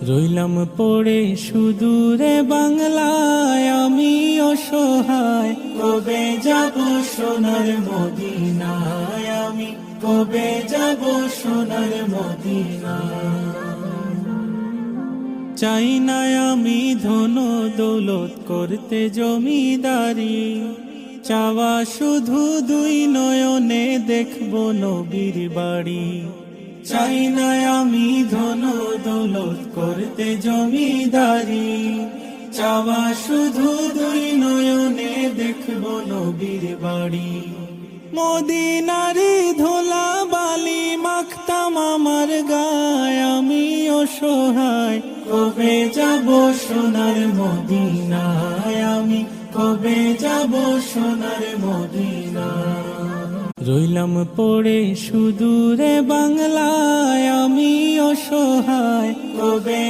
রইলাম পড়ে সুদূরে বাংলায় আমি অসহায়, কবে যাব সোনার মদিনায় আমি, কবে যাব সোনার মদিনায়। চাই না আমি ধন দৌলত করতে জমিদারি, চাওয়া শুধু দুই নয়নে দেখব নবীর বাড়ি। চাই না আমি ধন দৌলত করতে জমিদারি, চাওয়া শুধু দুই নয়নে দেখব নবীর বাড়ি। মদিনারি ধুলা বালি মাখতাম আমার গায় আমি অসহায়, কবে যাব সোনার মদিনায় আমি, কবে যাব সোনার মদিনায়। রইলাম পড়ে সুদূরে বাংলায় আমি অসহায়, কবে